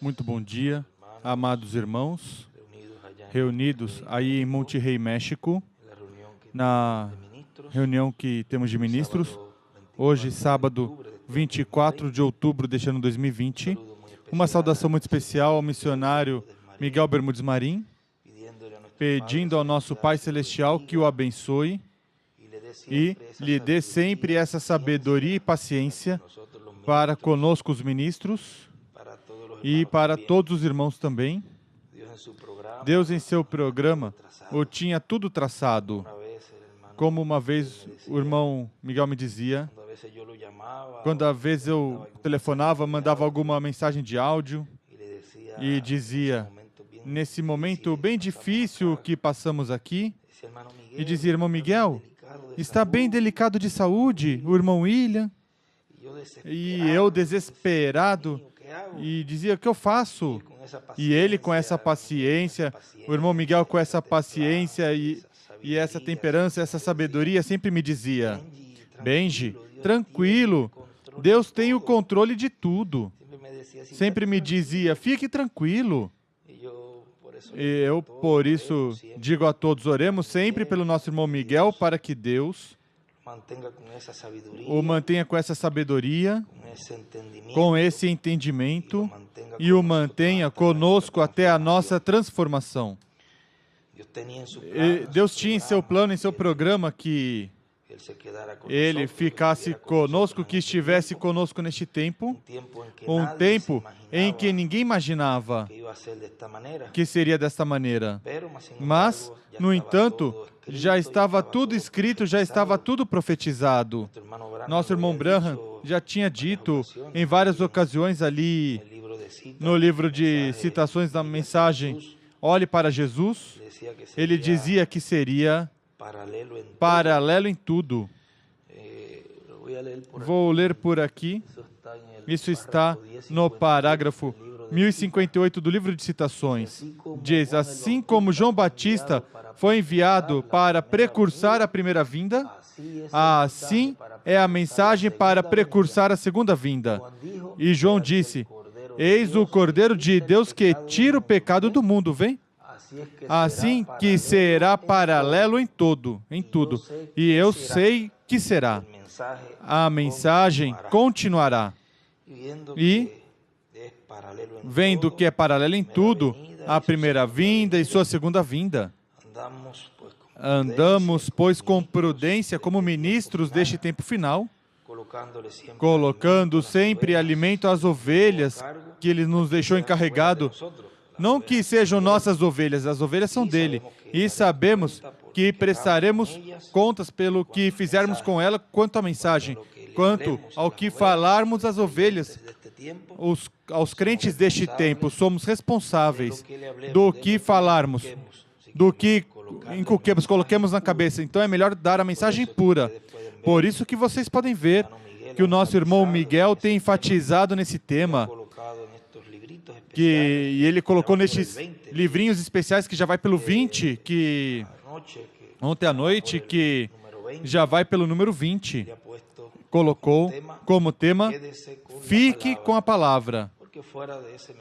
Muito bom dia, amados irmãos, reunidos aí em Monterrey, México, na reunião que temos de ministros, hoje, sábado, 24 de outubro deste ano 2020. Uma saudação muito especial ao missionário Miguel Bermudes Marim, pedindo ao nosso Pai Celestial que o abençoe e lhe dê sempre essa sabedoria e paciência para conosco os ministros e para todos os irmãos também. Deus em seu programa o tinha tudo traçado. Como uma vez o irmão Miguel me dizia, quando às vezes eu telefonava, mandava alguma mensagem de áudio e dizia, nesse momento bem difícil que passamos aqui, e dizia, irmão Miguel, está bem delicado de saúde, o irmão William, e eu desesperado, e dizia, o que eu faço? E ele com essa paciência, o irmão Miguel com essa paciência e essa temperança, essa sabedoria, sempre me dizia, Benji, tranquilo, Deus tem o controle de tudo. Sempre me dizia, fique tranquilo. E eu, por isso, digo a todos, oremos sempre pelo nosso irmão Miguel, para que Deus o mantenha com essa sabedoria, com esse entendimento, e o mantenha conosco até a nossa transformação. Deus tinha em seu plano, em seu programa, que Ele ficasse conosco, que estivesse conosco neste tempo, um tempo em que ninguém imaginava que seria desta maneira. Mas, no entanto, já estava tudo escrito, já estava tudo profetizado. Nosso irmão Branham já tinha dito em várias ocasiões ali no livro de citações da mensagem, olhe para Jesus, ele dizia que seria paralelo em tudo. Vou ler por aqui. Isso está no parágrafo 1058 do livro de citações. Diz, assim como João Batista foi enviado para precursar a primeira vinda, assim é a mensagem para precursar a segunda vinda. E João disse, eis o Cordeiro de Deus que tira o pecado do mundo, vem? Assim que será paralelo em tudo. E eu sei que será. A mensagem continuará. E, vendo que é paralelo em tudo, a primeira vinda e sua segunda vinda. Andamos, pois, com prudência como ministros deste tempo final, colocando sempre alimento às ovelhas que Ele nos deixou encarregado. Não que sejam nossas ovelhas, as ovelhas são dele. E sabemos que prestaremos contas pelo que fizermos com ela quanto à mensagem, quanto ao que falarmos às ovelhas. Aos crentes deste tempo, somos responsáveis do que falarmos, do que inculquemos, coloquemos na cabeça. Então é melhor dar a mensagem pura. Por isso que vocês podem ver que o nosso irmão Miguel tem enfatizado nesse tema, e ele colocou nestes livrinhos especiais que já vai pelo 20, que ontem à noite, que já vai pelo número 20, colocou como tema, fique com a palavra.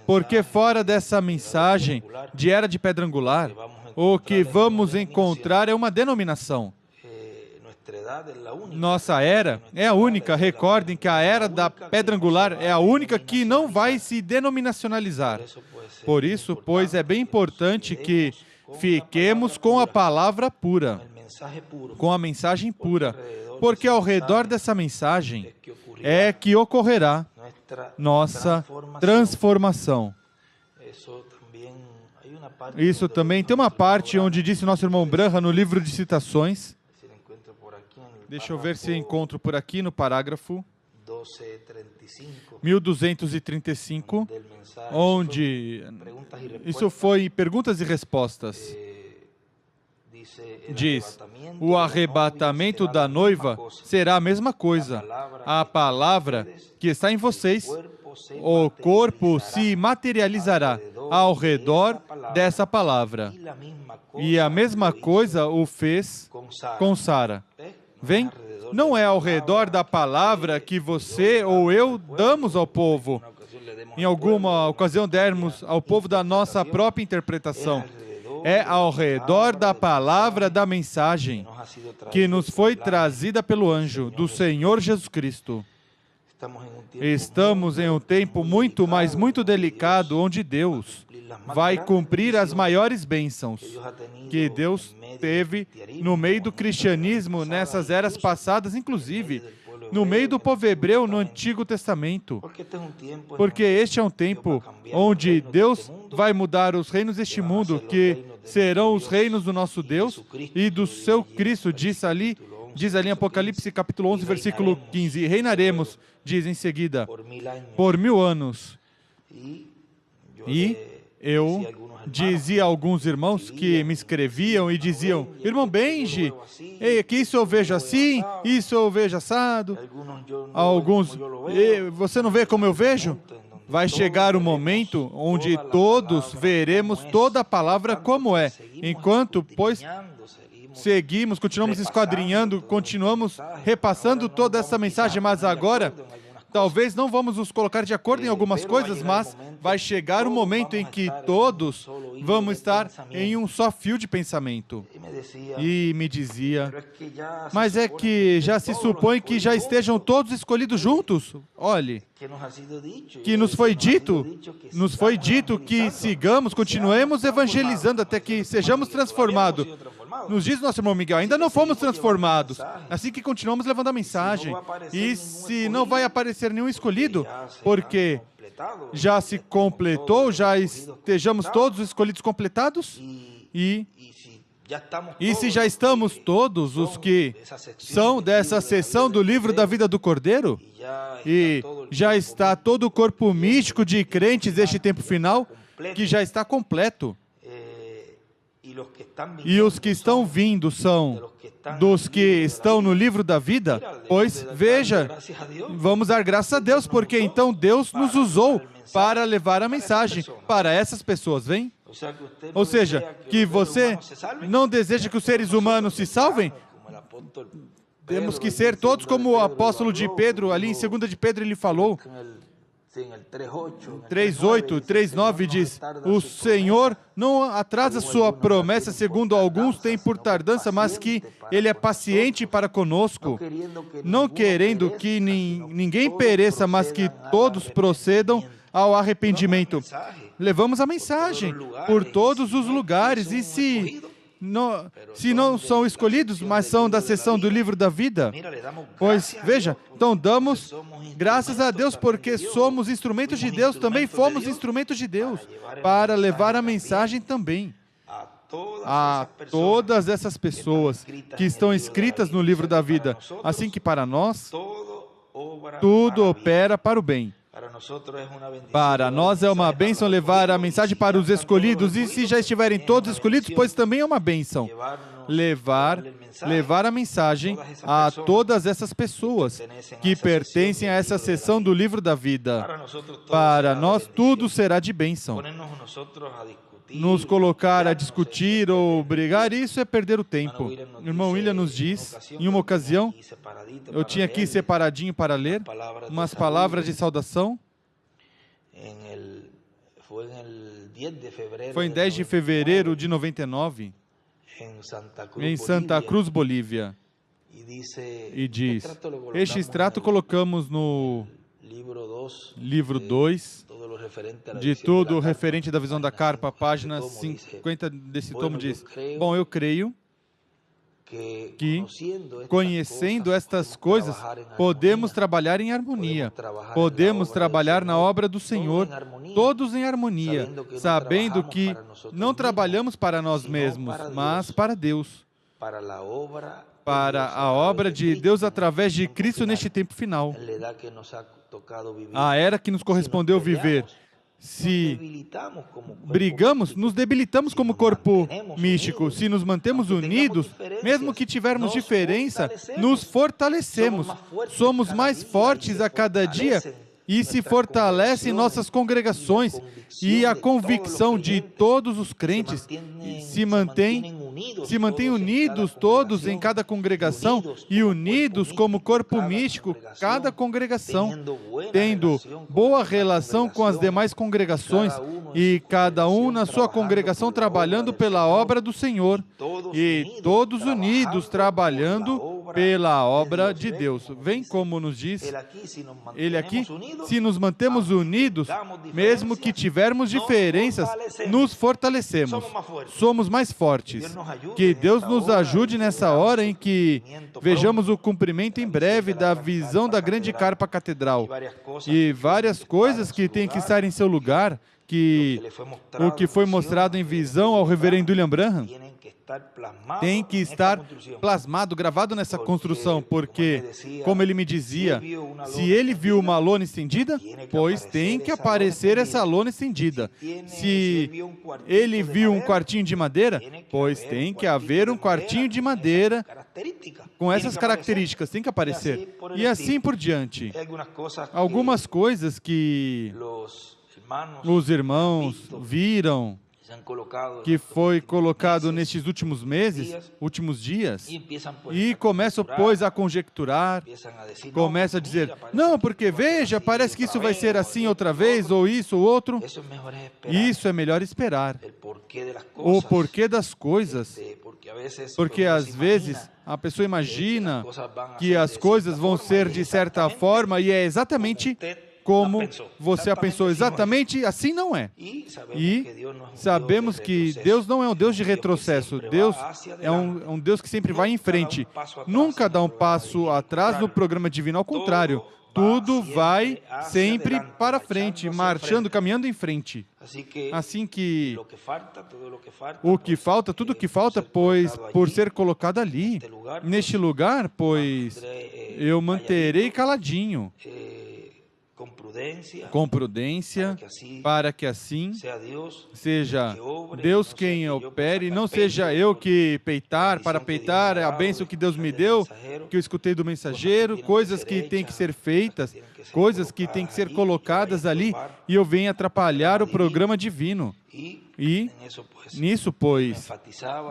Porque fora dessa mensagem de era de pedra angular, o que vamos encontrar é uma denominação. Nossa era é a única, recordem que a era da pedra angular é a única que não vai se denominacionalizar. Por isso, pois, é bem importante que fiquemos com a palavra pura, com a mensagem pura, porque ao redor dessa mensagem é que ocorrerá nossa transformação. Isso também tem uma parte onde disse nosso irmão Branham no livro de citações. Deixa eu ver se encontro por aqui no parágrafo 1235, onde isso foi perguntas e respostas. Diz, o arrebatamento da noiva será a mesma coisa. A palavra que está em vocês, o corpo se materializará ao redor dessa palavra. E a mesma coisa o fez com Sara. Vem? Não é ao redor da palavra que você ou eu damos ao povo. em alguma ocasião dermos ao povo da nossa própria interpretação. É ao redor da palavra da mensagem que nos foi trazida pelo anjo do Senhor Jesus Cristo. Estamos em um tempo muito, mas muito delicado, onde Deus vai cumprir as maiores bênçãos que Deus teve no meio do cristianismo nessas eras passadas, inclusive no meio do povo hebreu no Antigo Testamento. Porque este é um tempo onde Deus vai mudar os reinos deste mundo, que serão os reinos do nosso Deus e do seu Cristo, diz ali em Apocalipse capítulo 11, versículo 15. E reinaremos, diz em seguida, por 1000 anos. E eu dizia a alguns irmãos que me escreviam e diziam: irmão Benji, que isso eu vejo assim, isso eu vejo assado. Alguns, você não vê como eu vejo? Vai chegar o momento onde todos veremos toda a palavra como é. Enquanto, pois, continuamos esquadrinhando, continuamos repassando toda essa mensagem, mas agora talvez não vamos nos colocar de acordo em algumas coisas, mas vai chegar um momento em que todos vamos estar em um só fio de pensamento. E me dizia, mas é que já se supõe que já estejam todos escolhidos juntos? Olhe, que nos foi dito que sigamos, continuemos evangelizando até que sejamos transformados. Nos diz nosso irmão Miguel, ainda não fomos transformados, assim que continuamos levando a mensagem. E se não vai aparecer nenhum escolhido, porque já se completou, já estejamos todos escolhidos completados? E se já estamos todos os que são dessa seção do livro da vida do Cordeiro? E já está todo o corpo místico de crentes deste tempo final, que já está completo. E os que estão vindo são dos que estão no livro da vida? Pois, veja, vamos dar graças a Deus, porque então Deus nos usou para levar a mensagem para essas pessoas, vem? Ou seja, que você não deseja que os seres humanos se salvem? Temos que ser todos como o apóstolo de Pedro, ali em 2 de Pedro ele falou, 3:8, 3:9 diz, o Senhor não atrasa sua promessa, segundo alguns têm por tardança, mas que Ele é paciente para conosco, não querendo que ninguém pereça, mas que todos procedam ao arrependimento. Levamos a mensagem por todos os lugares, e se não são escolhidos, mas são da seção do livro da vida, pois, veja, então damos graças a Deus, porque somos instrumentos de Deus, também fomos instrumentos de Deus, para levar a mensagem também a todas essas pessoas que estão escritas no livro da vida, assim que para nós, tudo opera para o bem. Para nós é uma bênção levar a mensagem para os escolhidos, e se já estiverem todos escolhidos, pois também é uma bênção levar a mensagem a todas essas pessoas que pertencem a essa seção do livro da vida. Para nós tudo será de bênção. Nos colocar a discutir ou brigar, isso é perder o tempo. O irmão William nos diz, em uma ocasião, eu tinha aqui separadinho para ler, umas palavras de saudação. Foi em 10 de fevereiro de 99, em Santa Cruz, Bolívia. E diz, este extrato colocamos no livro 2, de tudo referente da visão da carpa, página 50 desse tomo, diz, bom, eu creio que, conhecendo estas coisas, podemos trabalhar em harmonia, podemos trabalhar na obra do Senhor, todos em harmonia, sabendo que não trabalhamos para nós mesmos, mas para Deus, para a obra de Deus através de Cristo neste tempo final, a era que nos correspondeu viver. Se brigamos, nos debilitamos como corpo místico. Se nos mantemos unidos, mesmo que tivermos diferença, nos fortalecemos. Somos mais fortes a cada dia e se fortalecem nossas congregações, e a convicção de todos os crentes se mantém se mantêm unidos todos em cada congregação e unidos como corpo místico, cada congregação, tendo boa relação com as demais congregações e cada um na sua congregação trabalhando pela obra do Senhor e todos unidos trabalhando pela obra de Deus. Vem como nos diz ele aqui, se nos mantemos unidos, mesmo que tivermos diferenças, nos fortalecemos, somos mais fortes. Que Deus nos ajude nessa hora em que vejamos o cumprimento em breve da visão da grande carpa catedral e várias coisas que têm que estar em seu lugar, que o que foi mostrado em visão ao reverendo William Branham tem que estar plasmado, gravado nessa construção, porque, como ele me dizia, se ele viu uma lona estendida, pois tem que aparecer essa lona estendida. Se ele viu um quartinho de madeira, pois tem que haver um quartinho de madeira com essas características, tem que aparecer. E assim por diante. Algumas coisas que os irmãos viram, que foi colocado nestes últimos meses, últimos dias, e começam, pois, a conjecturar, começam a dizer, não, porque veja, parece que isso vai ser assim outra vez, ou isso, ou outro. Isso é melhor esperar. O porquê das coisas, porque às vezes a pessoa imagina que as coisas vão ser de certa forma, e é exatamente como você a pensou, exatamente assim não é. E sabemos que Deus não é um Deus de retrocesso, Deus é um Deus que sempre vai em frente, nunca dá um passo atrás no programa divino, ao contrário, tudo vai sempre para frente, marchando, caminhando em frente. Assim que o que falta, tudo o que falta, pois, por ser colocado ali, neste lugar, pois, eu manterei caladinho, com prudência, para que assim seja Deus quem opere, não seja eu que para peitar a bênção que Deus me deu, que eu escutei do mensageiro, coisas que têm que ser feitas, coisas que têm que ser colocadas ali, e eu venho atrapalhar o programa divino. E nisso, pois,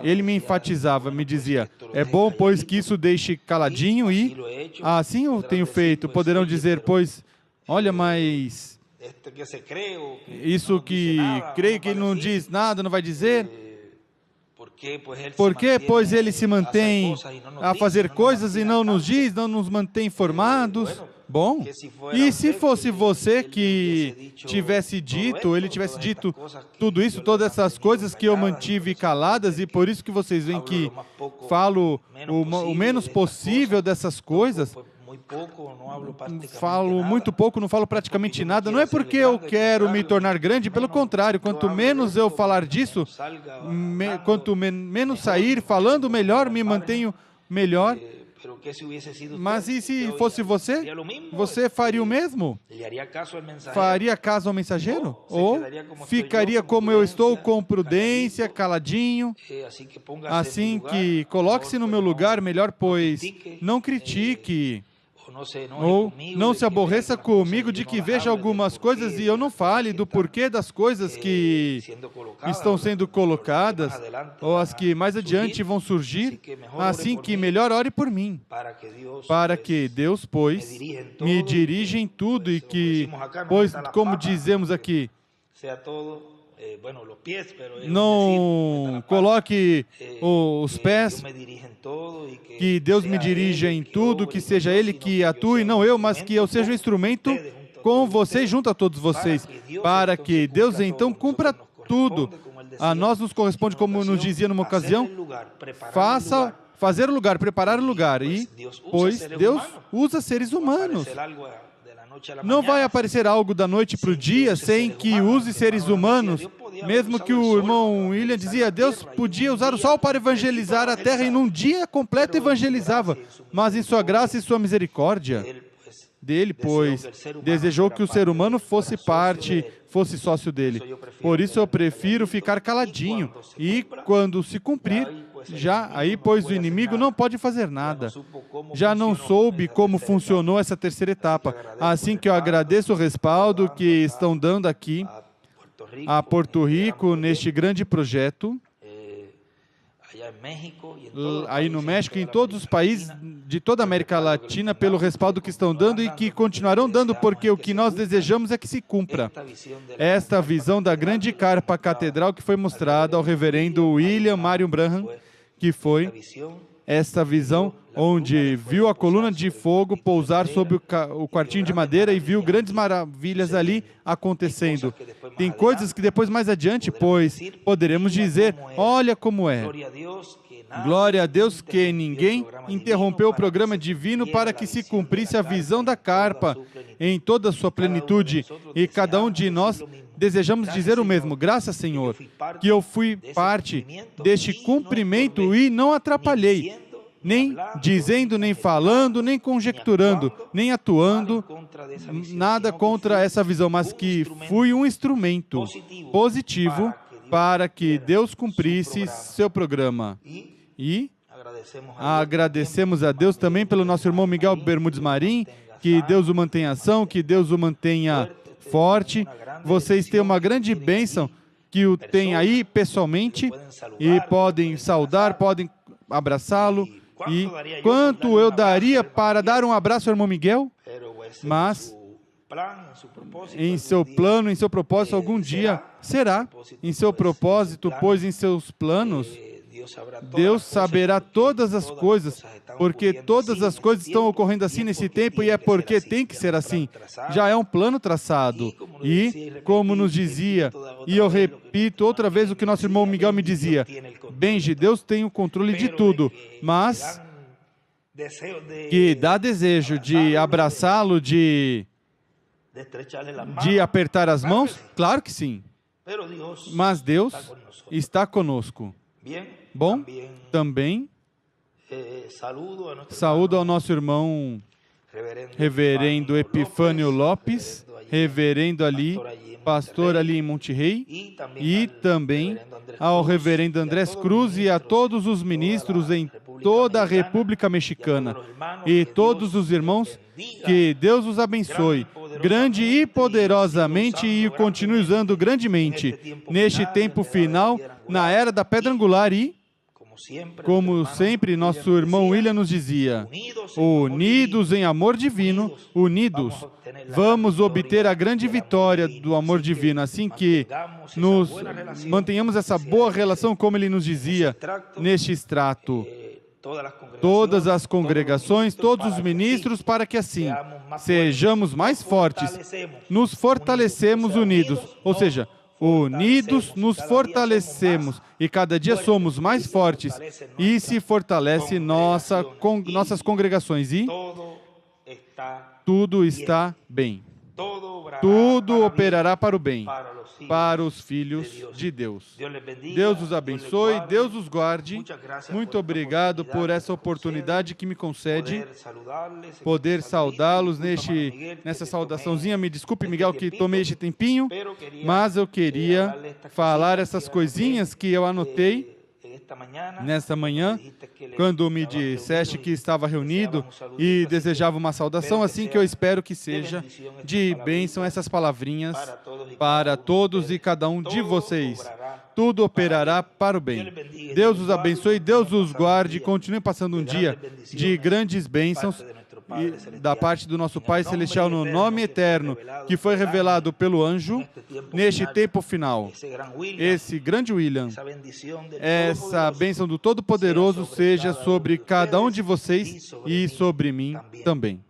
ele me enfatizava, me dizia, é bom, pois, que isso deixe caladinho e assim eu tenho feito. Poderão dizer, pois, olha, mas isso que creio que ele não diz nada, não vai dizer. Por que, pois, ele se mantém a fazer coisas e não nos diz, não nos mantém informados? Bom, e se fosse você que tivesse dito, ele tivesse dito tudo isso, todas essas coisas que eu mantive caladas, e por isso que vocês veem que falo o menos possível dessas coisas, falo muito pouco, não falo praticamente nada, não é porque eu quero me tornar grande, pelo contrário, quanto menos eu falar disso, quanto menos sair falando, melhor, me mantenho melhor. Mas e se fosse você? Você faria o mesmo? Faria caso ao mensageiro? Ou ficaria como eu estou, com prudência, caladinho? Assim que coloque-se no meu lugar, melhor, pois não critique, ou não se aborreça comigo de que veja algumas coisas e eu não fale do porquê das coisas que estão sendo colocadas, ou as que mais adiante vão surgir, assim que melhor ore por mim, para que Deus, pois, me dirija em tudo e que, pois, como dizemos aqui, não coloque os pés, que Deus me dirija em tudo, que seja Ele que atue, não eu, mas que eu seja um instrumento com vocês, junto a todos vocês, para que Deus então cumpra tudo. A nós nos corresponde, como nos dizia numa ocasião, fazer o lugar, preparar o lugar, e, pois, Deus usa seres humanos. Não vai aparecer algo da noite para o dia sem que use seres humanos. Mesmo que o irmão William dizia, Deus podia usar o sol para evangelizar a terra e num dia completo evangelizava, mas em sua graça e sua misericórdia dele, pois, desejou que o ser humano fosse parte, fosse sócio dele. Por isso eu prefiro ficar caladinho e quando se cumprir, aí, pois, o inimigo não pode fazer nada. Já não soube como funcionou essa terceira etapa. Assim que eu agradeço o respaldo que estão dando aqui a Porto Rico neste grande projeto. aí no México e em todos os países de toda a América Latina pelo respaldo que estão dando e que continuarão dando, porque o que nós desejamos é que se cumpra. Esta visão da grande carpa catedral que foi mostrada ao reverendo William Marion Branham, que foi esta visão onde viu a coluna de fogo pousar sobre o quartinho de madeira e viu grandes maravilhas ali acontecendo. Tem coisas que depois, mais adiante, pois, poderemos dizer, olha como é. Glória a Deus que ninguém interrompeu o programa divino para que se cumprisse a visão da carpa em toda a sua plenitude. E cada um de nós desejamos dizer o mesmo. Graças, Senhor, que eu fui parte deste cumprimento e não atrapalhei, nem dizendo, nem falando, nem conjecturando, nem atuando, nada contra essa visão, mas que fui um instrumento positivo para que Deus cumprisse seu programa. E agradecemos a Deus também pelo nosso irmão Miguel Bermudes Marim, que Deus o mantenha ação, que Deus o mantenha forte. Vocês têm uma grande bênção que o tem aí pessoalmente e podem saudar, podem abraçá-lo. E quanto eu daria para dar um abraço ao irmão Miguel? Mas em seu plano, em seu propósito, algum dia será. Em seu propósito, pois em seus planos, Deus saberá todas as coisas, porque todas as coisas estão ocorrendo assim nesse tempo e é porque tem que ser assim. Já é um plano traçado. E, como nos dizia, e eu repito outra vez o que nosso irmão Miguel me dizia, Benji, Deus tem o controle de tudo, mas que dá desejo de abraçá-lo, de apertar as mãos? Claro que sim. Mas Deus está conosco. Bom, também saúdo ao nosso irmão reverendo Epifânio Lopes, reverendo ali, pastor ali em Monterrey, e também ao reverendo Andrés Cruz e a todos os ministros em toda a República Mexicana e todos os irmãos, que Deus os abençoe grande e poderosamente e o continue usando grandemente neste tempo final, na era da pedra angular e, como sempre, nosso irmão William nos dizia, unidos em amor divino, unidos, vamos obter a grande vitória do amor divino, assim que nos mantenhamos essa boa relação, como ele nos dizia, neste extrato. Todas as congregações, todos os ministros, para que assim sejamos mais fortes, nos fortalecemos unidos, ou seja, unidos nos fortalecemos e cada dia somos mais fortes e se fortalece nossas congregações e tudo está bem. Tudo operará para o bem, para os filhos de Deus. Deus os abençoe, Deus os guarde. Muito obrigado por essa oportunidade que me concede poder saudá-los nessa saudaçãozinha. Me desculpe, Miguel, que tomei este tempinho, mas eu queria falar essas coisinhas que eu anotei nesta manhã, quando me disseste que estava reunido e desejava uma saudação, assim que eu espero que seja de bênção essas palavrinhas para todos e cada um de vocês. Tudo operará para o bem. Deus os abençoe, Deus os guarde, continue passando um dia de grandes bênçãos e da parte do nosso Pai Celestial no nome eterno, que foi revelado pelo anjo neste tempo final. Esse grande William, essa bênção do Todo-Poderoso seja sobre cada um de vocês e sobre mim também.